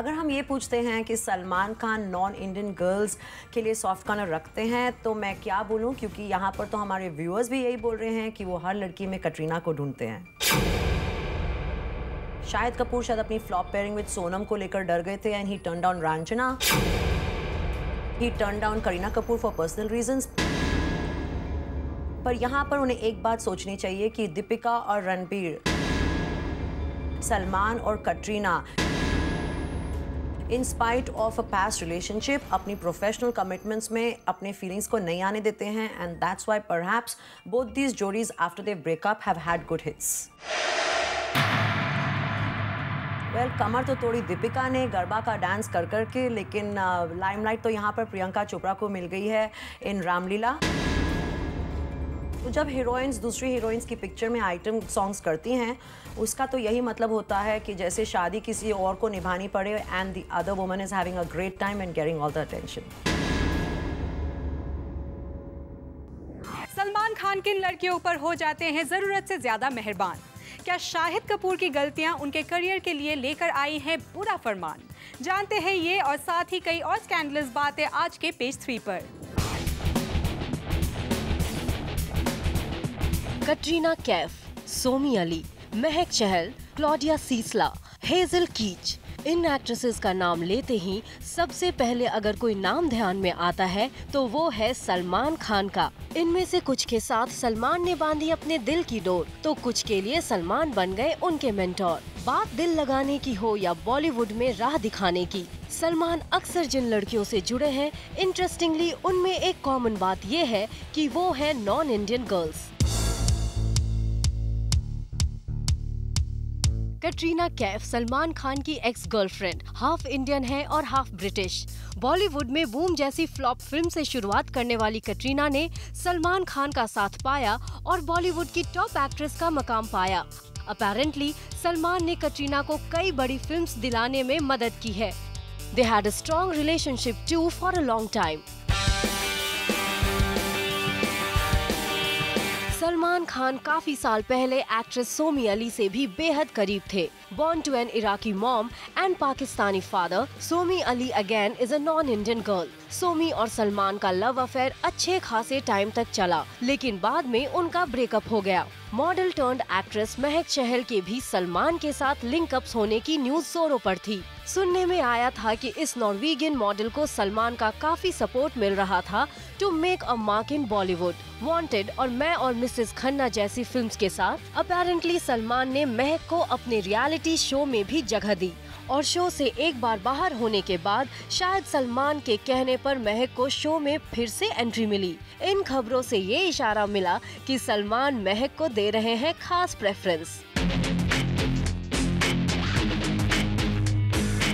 अगर हम ये पूछते हैं कि Salman Khan non Indian girls के लिए सॉफ्ट कॉर्नर रखते हैं तो मैं क्या बोलूं, क्योंकि यहाँ पर तो हमारे व्यूअर्स भी यही बोल रहे हैं कि वो हर लड़की में कटरीना को ढूंढते हैं। शाहिद कपूर शायद अपनी फ्लॉप पेयरिंग विद सोनम को लेकर डर गए थे and he turn down Ranjana, he turn down Kareena Kapoor for personal reasons. पर यहाँ पर उन्हें एक बात सोचनी चाहिए कि दीपिका और रणबीर, सलमान और Katrina in spite of a past relationship अपनी प्रोफेशनल कमिटमेंट्स में अपने फीलिंग्स को नहीं आने देते हैं and that's why perhaps both these जोड़ीज after their breakup have had good hits. Well, कमर तो तोड़ी दीपिका ने गरबा का डांस कर करके, लेकिन लाइमलाइट तो यहाँ पर प्रियंका चोपड़ा को मिल गई है इन रामलीला। तो जब हीरोइंस दूसरी हीरोइंस की पिक्चर में आइटम सॉन्ग्स करती हैं, उसका तो यही मतलब होता है कि जैसे शादी किसी और को निभानी पड़े and the other woman is having a great time and getting all the attention. Salman Khan किन लड़कियों पर हो जाते हैं जरूरत से ज्यादा मेहरबान? क्या शाहिद कपूर की गलतियां उनके करियर के लिए लेकर आई हैं बुरा फरमान? जानते हैं ये और साथ ही कई और स्कैंडलस बातें आज के पेज 3 पर। कटरीना कैफ, सोमी अली, महक चहल, क्लॉडिया सीसला, हेजल कीच, इन एक्ट्रेसेस का नाम लेते ही सबसे पहले अगर कोई नाम ध्यान में आता है तो वो है सलमान खान का। इनमें से कुछ के साथ सलमान ने बांधी अपने दिल की डोर, तो कुछ के लिए सलमान बन गए उनके मेंटोर। बात दिल लगाने की हो या बॉलीवुड में राह दिखाने की, सलमान अक्सर जिन लड़कियों से जुड़े हैं, इंटरेस्टिंगली उनमें एक कॉमन बात ये है कि वो है non Indian girls. Katrina Kaif Salman Khan की एक्स गर्लफ्रेंड, हाफ इंडियन है और हाफ ब्रिटिश। बॉलीवुड में बूम जैसी फ्लॉप फिल्म से शुरुआत करने वाली कटरीना ने सलमान खान का साथ पाया और बॉलीवुड की टॉप एक्ट्रेस का मकाम पाया। अपेरेंटली सलमान ने कटरीना को कई बड़ी फिल्म्स दिलाने में मदद की है। They had a strong relationship to for a long time. Salman Khan काफी साल पहले एक्ट्रेस सोमी अली से भी बेहद करीब थे। Born to an Iraqi mom and Pakistani father, Somi Ali again is a non-Indian girl. Somi और सलमान का लव अफेयर अच्छे खासे टाइम तक चला, लेकिन बाद में उनका ब्रेकअप हो गया। मॉडल टर्न्ड एक्ट्रेस महक चहल के भी सलमान के साथ लिंकअप्स होने की न्यूज जोरों पर थी। सुनने में आया था कि इस नॉर्वेगियन मॉडल को सलमान का काफी सपोर्ट मिल रहा था to make a mark in Bollywood. Wanted और मैं और मिसेस खन्ना जैसी फिल्म्स के साथ अपेरेंटली सलमान ने महक को अपने रियलिटी शो में भी जगह दी और शो से एक बार बाहर होने के बाद शायद सलमान के कहने पर महक को शो में फिर से एंट्री मिली। इन खबरों से ये इशारा मिला कि सलमान महक को दे रहे हैं खास प्रेफरेंस।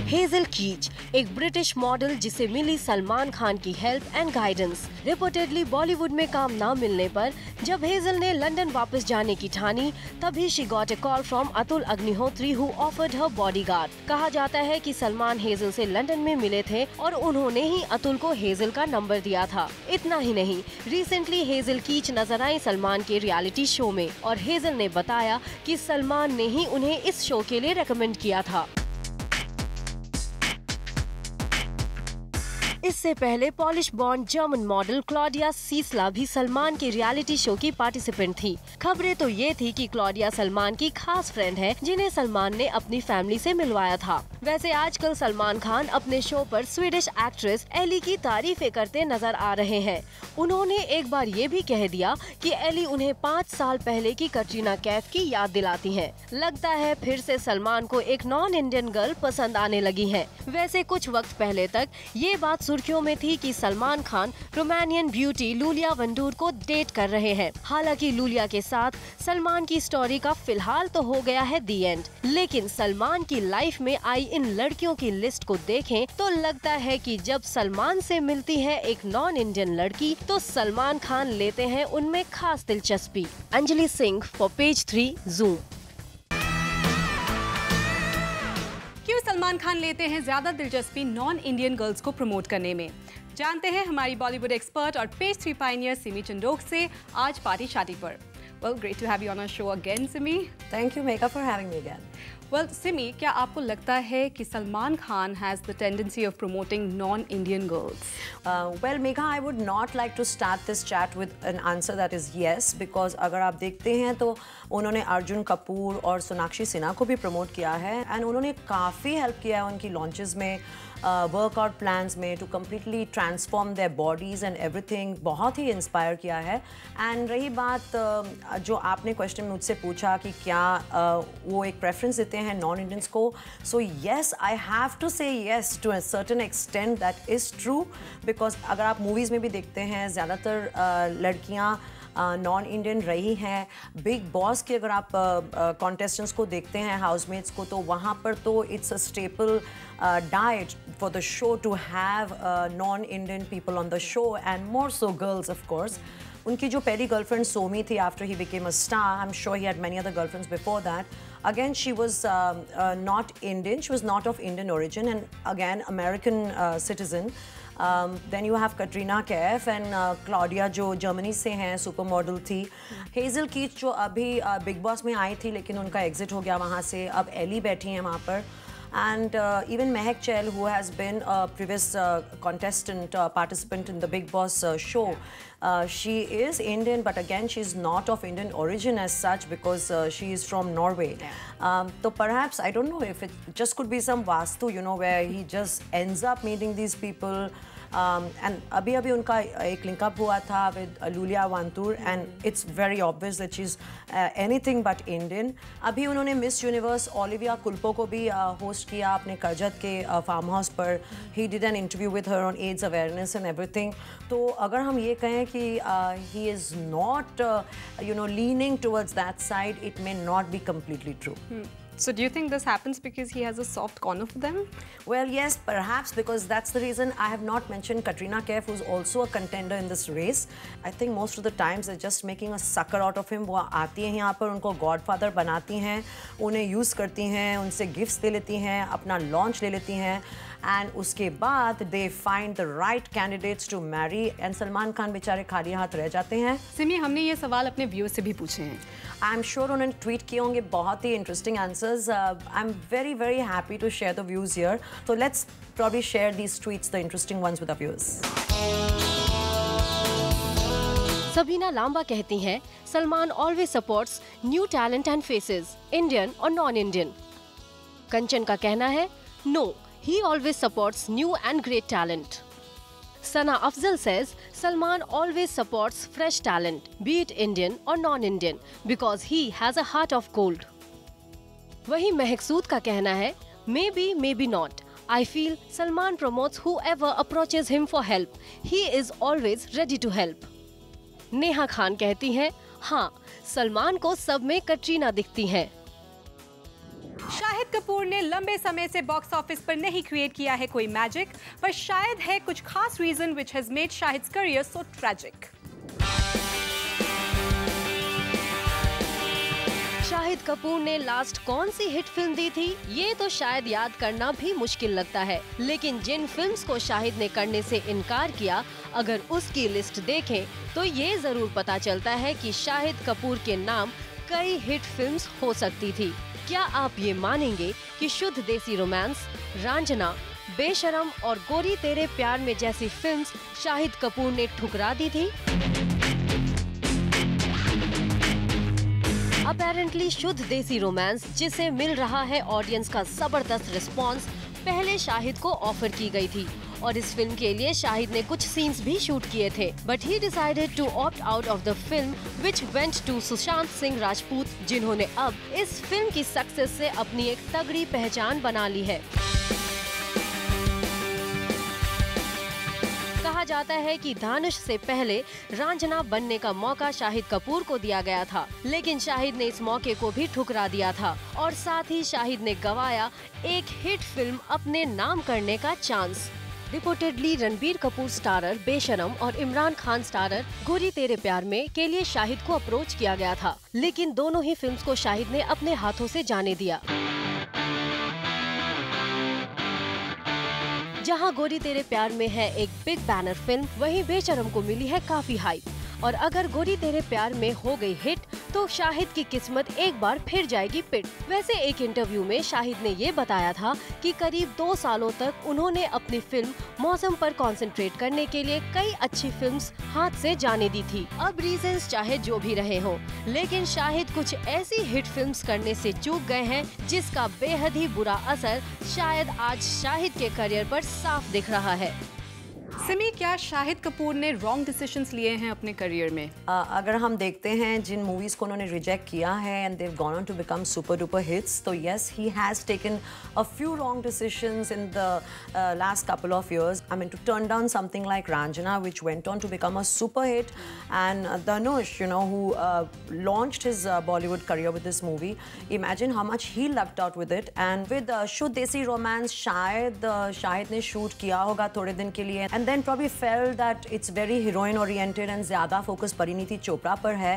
हेजल कीच, एक ब्रिटिश मॉडल जिसे मिली सलमान खान की help and guidance. Reportedly Bollywood में काम न मिलने पर जब हेजल ने लंदन वापस जाने की ठानी, तभी she got a call from Atul Agnihotri who offered her bodyguard. कहा जाता है कि सलमान हेजल से लंदन में मिले थे और उन्होंने ही अतुल को हेजल का नंबर दिया था। इतना ही नहीं, रिसेंटली हेजल कीच नजर आई सलमान के रियलिटी शो में और हेजल ने बताया कि सलमान ने ही उन्हें इस शो के लिए रेकमेंड किया था। इससे पहले Polish born German model Claudia Ciesla भी सलमान के रियलिटी शो की पार्टिसिपेंट थी। खबरें तो ये थी कि क्लॉडिया सलमान की खास फ्रेंड है जिन्हें सलमान ने अपनी फैमिली से मिलवाया था। वैसे आजकल सलमान खान अपने शो पर स्वीडिश एक्ट्रेस एली की तारीफें करते नजर आ रहे हैं। उन्होंने एक बार ये भी कह दिया कि एली उन्हें 5 साल पहले की कटरीना कैफ की याद दिलाती हैं। लगता है फिर से सलमान को एक नॉन इंडियन गर्ल पसंद आने लगी है। वैसे कुछ वक्त पहले तक ये बात सुर्खियों में थी कि Salman Khan Romanian beauty Lulia Wandoor को डेट कर रहे हैं। हालांकि लूलिया के साथ सलमान की स्टोरी का फिलहाल तो हो गया है दी एंड, लेकिन सलमान की लाइफ में आई इन लड़कियों की लिस्ट को देखें तो लगता है कि जब सलमान से मिलती है एक नॉन इंडियन लड़की तो सलमान खान लेते हैं उनमें खास दिलचस्पी। Anjali Singh for page 3 zoom. क्यों सलमान खान लेते हैं ज्यादा दिलचस्पी नॉन इंडियन गर्ल्स को प्रमोट करने में? जानते हैं हमारी बॉलीवुड एक्सपर्ट और पेज 3 पायनियर सिमी चंडोक से आज पार्टी शादी पर। Well, great to have you on our show again, Simi. Thank you, Megha, for having me again. Well, Simi, क्या आपको लगता है कि Salman Khan has the tendency of promoting non-Indian girls? Well, Megha, I would not like to start this chat with an answer that is yes, because अगर आप देखते हैं तो उन्होंने अर्जुन कपूर और सोनाक्षी सिन्हा को भी प्रमोट किया है एंड उन्होंने काफ़ी हेल्प किया है उनकी लॉन्चेस में, वर्कआउट प्लान्स में, to completely transform their bodies and everything, बहुत ही इंस्पायर किया है। एंड रही बात जो आपने क्वेश्चन मुझसे पूछा कि क्या वो एक प्रेफरेंस देते हैं नॉन इंडियंस को, so yes, I have to say yes to a certain extent, that is true, because अगर आप मूवीज़ में भी देखते हैं ज़्यादातर लड़कियाँ नॉन इंडियन रही हैं। बिग बॉस के अगर आप कॉन्टेस्टेंट्स को देखते हैं, हाउसमेट्स को, तो वहाँ पर तो it's a staple diet for the show to have non Indian people on the show and more so girls of course. उनकी जो पहली गर्लफ्रेंड सोमी थी after he became a star, I am sure he had many other girlfriends before that. Again, she was not Indian, she was not of Indian origin, and again American citizen. Then you have Katrina Kaif and Claudia जो Germany से हैं, super model थी। Hazel कीच जो अभी big boss में आई थी लेकिन उनका एग्जिट हो गया वहाँ से, अब एली बैठी हैं वहाँ पर। And even Mehak Chahal, who has been a previous contestant, participant in the Big Boss show, she is Indian, but again, she's not of Indian origin as such because she is from Norway. So perhaps, I don't know if it just could be some vastu, you know, where he just ends up meeting these people. And अभी उनका एक linkup हुआ था with Lulia Vantur and it's very obvious that she's anything but Indian. अभी उन्होंने miss universe Olivia कुल्पो को भी host किया अपने करजत के फार्म हाउस पर। He did an interview with her on AIDS awareness and everything. तो अगर हम ये कहें कि he is not leaning towards that side, it may not be completely true. So do you think this happens because he has a soft corner for them? Well, yes, perhaps, because that's the reason I have not mentioned Katrina Kaif, who's also a contender in this race. I think most of the times they're just making a sucker out of him. वो आती हैं यहाँ पर, उनको godfather बनाती हैं, उन्हें use करती हैं, उनसे गिफ्ट्स ले लेती हैं, अपना लॉन्च ले लेती हैं, एंड उसके बाद they find the right candidates to marry, and Salman Khan बेचारे खाली हाथ रह जाते हैं। सिमी, हमने ये सवाल अपने व्यूअर्स से भी पूछे हैं। आई एम श्योर उन्होंने ट्वीट किए होंगे बहुत ही interesting answers. I am very very happy to share the views here, so let's probably share these tweets, the interesting ones, with our viewers. Sabina Lamba कहती हैं, Salman always supports new talent and faces, Indian और non Indian. Kanchan का कहना है, no, he always supports new and great talent. Sana Afzal says, Salman always supports fresh talent, be it Indian or non-Indian, because he has a heart of gold. वहीं महकसूद का कहना है, maybe, maybe not. I feel Salman promotes whoever approaches him for help. He is always ready to help. Neha Khan कहती हैं, हाँ, सलमान को सब में कटरीना दिखती हैं। शाहिद कपूर ने लंबे समय से बॉक्स ऑफिस पर नहीं क्रिएट किया है कोई मैजिक, पर शायद है कुछ खास reason which has made Shahid's career so tragic. Shahid Kapoor ने लास्ट कौन सी हिट फिल्म दी थी, ये तो शायद याद करना भी मुश्किल लगता है, लेकिन जिन फिल्म्स को शाहिद ने करने से इनकार किया, अगर उसकी लिस्ट देखें तो ये जरूर पता चलता है कि शाहिद कपूर के नाम कई हिट फिल्म्स हो सकती थी। क्या आप ये मानेंगे कि शुद्ध देसी रोमांस, रांझना, बेशरम और गोरी तेरे प्यार में जैसी फिल्म्स शाहिद कपूर ने ठुकरा दी थी? अपैरेंटली शुद्ध देसी रोमांस, जिसे मिल रहा है ऑडियंस का जबरदस्त रिस्पॉन्स, पहले शाहिद को ऑफर की गई थी और इस फिल्म के लिए शाहिद ने कुछ सीन्स भी शूट किए थे, but he decided to opt out of the film which went to Sushant Singh Rajput, जिन्होंने अब इस फिल्म की सक्सेस से अपनी एक तगड़ी पहचान बना ली है। कहा जाता है कि दानिश से पहले रांझना बनने का मौका शाहिद कपूर को दिया गया था, लेकिन शाहिद ने इस मौके को भी ठुकरा दिया था और साथ ही शाहिद ने गंवाया एक हिट फिल्म अपने नाम करने का chance. Reportedly Ranbir Kapoor starrer बेशरम और इमरान खान स्टारर गोरी तेरे प्यार में के लिए शाहिद को अप्रोच किया गया था, लेकिन दोनों ही फिल्म्स को शाहिद ने अपने हाथों से जाने दिया। जहां गोरी तेरे प्यार में है एक बिग बैनर फिल्म, वहीं बेशरम को मिली है काफी हाइप। और अगर गोरी तेरे प्यार में हो गई हिट तो शाहिद की किस्मत एक बार फिर जाएगी पिट। वैसे एक इंटरव्यू में शाहिद ने ये बताया था कि करीब 2 सालों तक उन्होंने अपनी फिल्म मौसम पर कंसंट्रेट करने के लिए कई अच्छी फिल्म्स हाथ से जाने दी थी। अब रीजंस चाहे जो भी रहे हों, लेकिन शाहिद कुछ ऐसी हिट फिल्म्स करने से चूक गए हैं जिसका बेहद ही बुरा असर शायद आज शाहिद के करियर पर साफ दिख रहा है। सिमी, क्या शाहिद कपूर ने रॉन्ग डिसीजंस लिए हैं अपने करियर में? अगर हम देखते हैं जिन मूवीज को उन्होंने रिजेक्ट किया है and they have gone on to become super duper hits, तो yes he has taken a few wrong decisions in the last couple of years. I mean to turn down something like Raanjhanaa which went on to become a super hit, and Dhanush, you know, who launched his Bollywood career with this movie. Imagine how much he lucked out with it. And with Shuddh Desi Romance, Shahid ने shoot किया होगा थोड़े दिन के लिए, and then probably felt that it's very heroine oriented and ज़्यादा focus Parineeti Chopra पर है.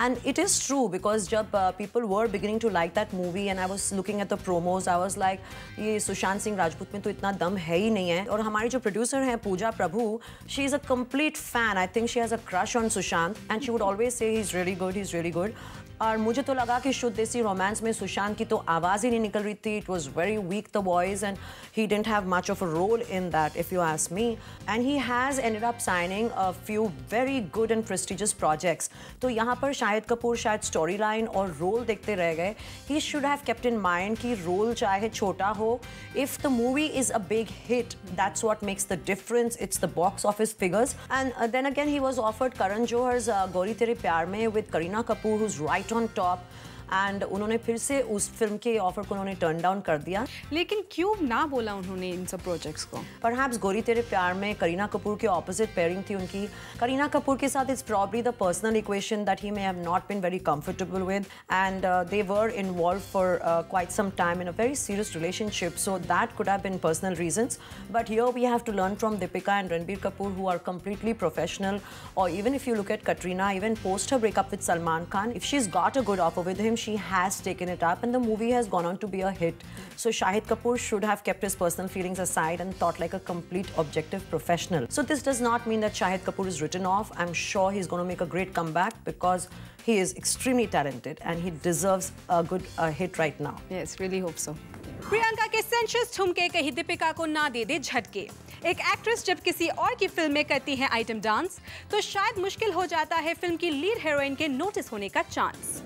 And it is true because जब people were beginning to like that movie and I was looking at the promos, I was like, ये सुशांत सिंह राजपूत में तो इतना दम है ही नहीं है. और हमारी जो प्रोड्यूसर हैं पूजा प्रभु, she is a complete fan. I think she has a crush on Sushant and she would always say he's really good, he's really good. और मुझे तो लगा कि शुद्ध देसी रोमांस में सुशांत की तो आवाज़ ही नहीं निकल रही थी. It was very weak the voice and he didn't have much of a role in that if you ask me, and he has ended up signing a few very good and prestigious projects. तो यहाँ पर शाहिद कपूर शायद story line और role देखते रह गए. He should have kept in mind कि role चाहे छोटा हो, if the movie is a big hit, that's what makes the difference. It's the box office figures. And then again he was offered Karan Johar's Gori Tere Pyaar Mein with Kareena Kapoor, who's right on top, and उन्होंने फिर से उस film के offer को उन्होंने turn down कर दिया. लेकिन क्यों ना बोला उन्होंने इन सब प्रोजेक्ट्स को? परहैप्स गोरी तेरे प्यार में करीना कपूर के ऑपोजिट पेयरिंग थी उनकी. करीना कपूर के साथ it's probably the personal equation that he may have not been very comfortable with, and they were involve for quite some time in a very serious relationship, so that could have been personal reasons. But here we have to learn from Deepika and Ranbir Kapoor who are completely professional. Or even if you look at Katrina, even post her breakup with Salman Khan, if she's got a good offer with him, she has taken it up and the movie has gone on to be a hit. So Shahid Kapoor should have kept his personal feelings aside and thought like a complete objective professional. So this does not mean that Shahid Kapoor is written off. I'm sure he's going to make a great comeback because he is extremely talented and he deserves a good hit right now. Yes, really hope so. Priyanka के sensuous ठुमके कहीं दीपिका को ना दे दे झटके. एक actress जब किसी और की फिल्म में करती है आइटम डांस, तो शायद मुश्किल हो जाता है फिल्म की लीड हीरोइन के नोटिस होने का चांस.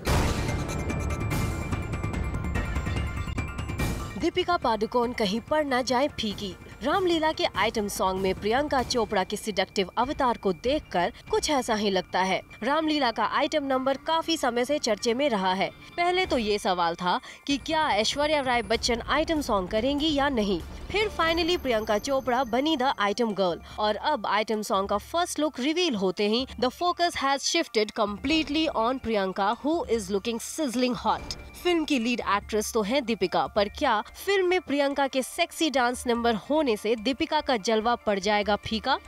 दीपिका पादुकोण कहीं पर न जाए फीकी. रामलीला के आइटम सॉन्ग में प्रियंका चोपड़ा के सिडक्टिव अवतार को देखकर कुछ ऐसा ही लगता है. रामलीला का आइटम नंबर काफी समय से चर्चे में रहा है. पहले तो ये सवाल था कि क्या ऐश्वर्या राय बच्चन आइटम सॉन्ग करेंगी या नहीं. फिर फाइनली प्रियंका चोपड़ा बनी द आइटम गर्ल, और अब आइटम सॉन्ग का फर्स्ट लुक रिवील होते ही the focus has shifted completely on Priyanka, who is looking sizzling hot. Film की लीड एक्ट्रेस तो है दीपिका, पर क्या फिल्म में प्रियंका के सेक्सी डांस नंबर होने से दीपिका का जलवा पड़ जाएगा फीका?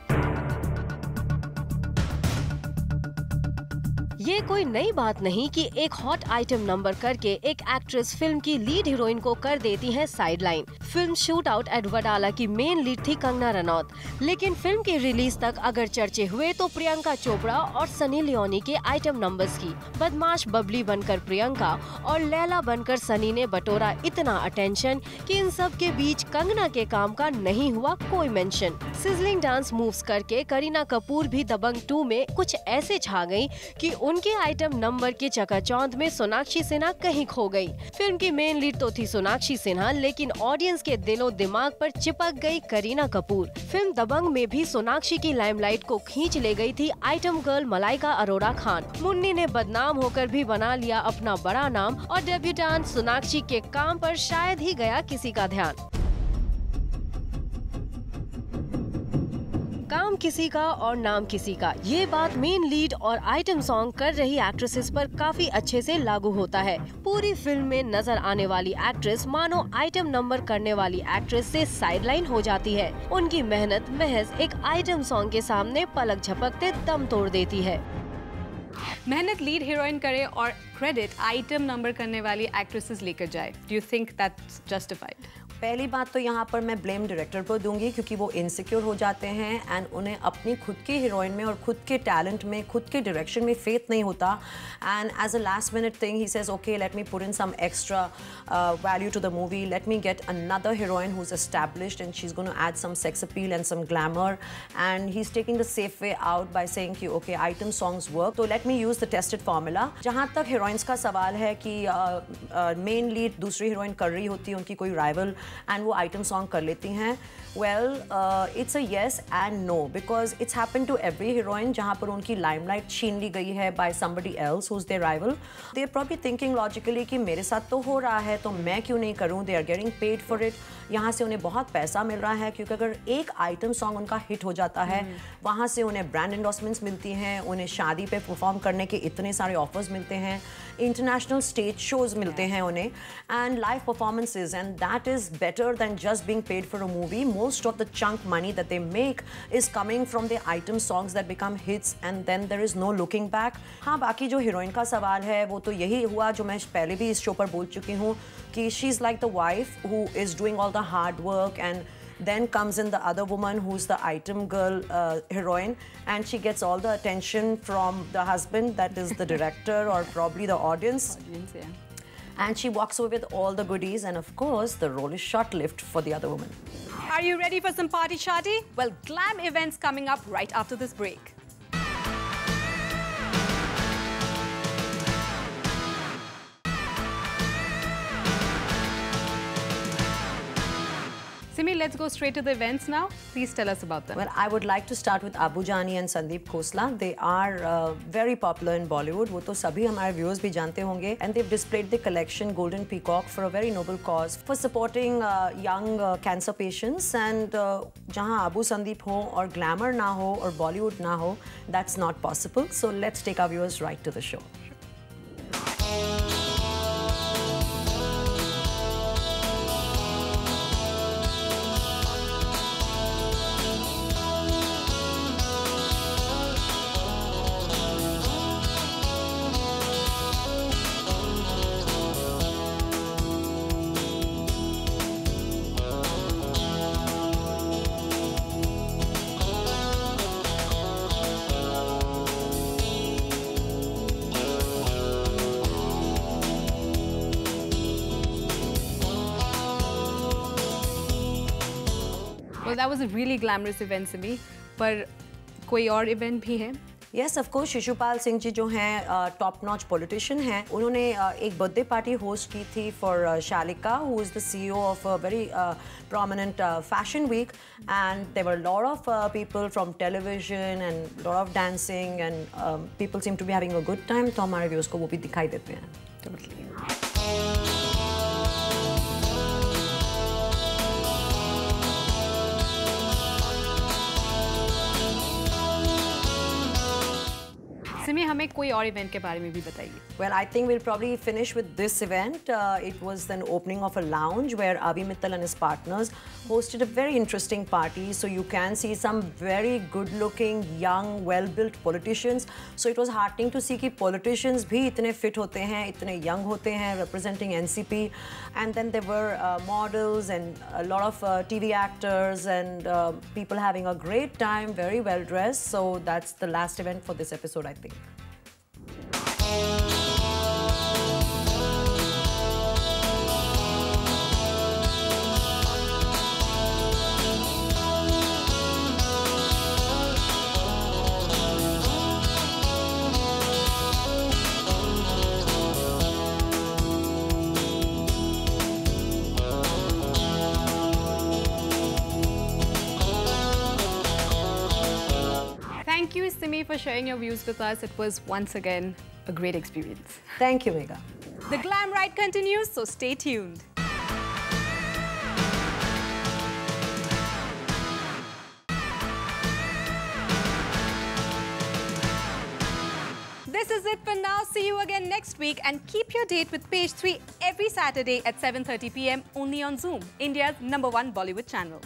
ये कोई नई बात नहीं कि एक हॉट आइटम नंबर करके एक एक्ट्रेस फिल्म की लीड हीरोइन को कर देती है sideline. Film shoot out at Wadala की मेन लीड थी कंगना रनौत, लेकिन फिल्म के रिलीज तक अगर चर्चे हुए तो प्रियंका चोपड़ा और सनी लियोनी के आइटम नंबर्स की. बदमाश बबली बनकर प्रियंका और लैला बनकर सनी ने बटोरा इतना अटेंशन कि इन सब के बीच कंगना के काम का नहीं हुआ कोई मेंशन. सिजलिंग डांस मूव्स करके करीना कपूर भी दबंग 2 में कुछ ऐसे छा गयी कि उनके आइटम नंबर के चकाचौंध में सोनाक्षी सिन्हा कहीं खो गई. फिल्म की मेन लीड तो थी सोनाक्षी सिन्हा, लेकिन ऑडियंस के दिलो दिमाग पर चिपक गई करीना कपूर. फिल्म दबंग में भी सोनाक्षी की लाइमलाइट को खींच ले गई थी आइटम गर्ल मलाइका अरोड़ा खान. मुन्नी ने बदनाम होकर भी बना लिया अपना बड़ा नाम, और डेब्यूटेंट सोनाक्षी के काम पर शायद ही गया किसी का ध्यान. काम किसी का और नाम किसी का, ये बात मेन लीड और आइटम सॉन्ग कर रही एक्ट्रेसेस पर काफी अच्छे से लागू होता है. पूरी फिल्म में नजर आने वाली एक्ट्रेस मानो आइटम नंबर करने वाली एक्ट्रेस से साइडलाइन हो जाती है. उनकी मेहनत महज एक आइटम सॉन्ग के सामने पलक झपकते दम तोड़ देती है. मेहनत लीड हीरोइन करे और क्रेडिट आइटम नंबर करने वाली एक्ट्रेसेस लेकर जाए. Do you think that's justified? पहली बात तो यहाँ पर मैं ब्लेम डायरेक्टर पर दूंगी क्योंकि वो इनसिक्योर हो जाते हैं एंड उन्हें अपनी खुद की हीरोइन में और खुद के टैलेंट में, खुद के डायरेक्शन में फेथ नहीं होता. And as a last minute thing he says okay let me put in some extra value to the movie, let me get another heroine who's established and she's going to add some sex appeal and some glamour, and he's taking the safe way out by saying कि okay item songs work, so let me use the tested formula. जहाँ तक heroines का सवाल है कि main lead दूसरी heroine कर रही होती है, उनकी कोई राइवल, एंड वो आइटम सॉन्ग कर लेती हैं, well it's a yes and no because it's happen to every heroine जहाँ पर उनकी लाइमलाइट छीन ली गई है by somebody else who is their rival. They are probably thinking logically कि मेरे साथ तो हो रहा है तो मैं क्यों नहीं करूँ. They are getting paid for it. यहाँ से उन्हें बहुत पैसा मिल रहा है क्योंकि अगर एक आइटम सॉन्ग उनका हिट हो जाता है वहाँ से उन्हें ब्रांड एंडोर्समेंट्स मिलती हैं, उन्हें शादी पे परफॉर्म करने के इतने सारे ऑफर्स मिलते हैं, इंटरनेशनल स्टेज शोज मिलते हैं उन्हें, and live performances, and that is better than just being paid for a movie. Most of the chunk money that they make is coming from the item songs that become hits and then there is no looking back. हाँ, बाकी जो heroine का सवाल है वो तो यही हुआ जो मैं पहले भी इस शो पर बोल चुकी हूँ कि she is like the wife who is doing all the hard work, and then comes in the other woman who's the item girl heroine, and she gets all the attention from the husband, that is the director or probably the audience, yeah. And she walks away with all the goodies, and of course the role is short-lived for the other woman. Are you ready for some party shardy? Well, glam events coming up right after this break. Simi, let's go straight to the events now. Please tell us about them. Well, I would like to start with Abu Jani and Sandeep Khosla. They are very popular in Bollywood. वो तो सभी हमारे viewers भी जानते होंगे. And they've displayed the collection Golden Peacock for a very noble cause, for supporting young cancer patients. And जहाँ Abu Sandeep हो और glamour ना हो और Bollywood ना हो, that's not possible. So let's take our viewers right to the show. Well, that was a really glamorous event, Simi. पर कोई और event भी है? Yes, of course. Shishupal Singh ji जो हैं टॉप नॉच पॉलिटिशियन हैं, उन्होंने एक बर्थडे पार्टी होस्ट की थी for शालिका, who is the CEO of a very prominent fashion week, and there were a lot of people from television and a lot of dancing, and people seem to be having a good time. तो हमारे viewers को वो भी दिखाई देते हैं. Totally. Simi, हमें कोई और इवेंट के बारे में भी बताइए. Well, I think we'll probably finish with this event. It was an opening of a lounge where Avi Mittal and his partners hosted a very interesting party. So you can see some very good-looking, young, well-built politicians. So it was heartening to see कि politicians भी इतने fit होते हैं, इतने young होते हैं, representing NCP. And then there were models and a lot of TV actors and people having a great time, very well dressed. So that's the last event for this episode, I think. Thank you, Simi, for sharing your views with us. It was once again a great experience. Thank you, Megha. The glam ride continues, so stay tuned. This is it for now. See you again next week, and keep your date with Page 3 every Saturday at 7:30 p.m. only on Zoom, India's #1 Bollywood channel.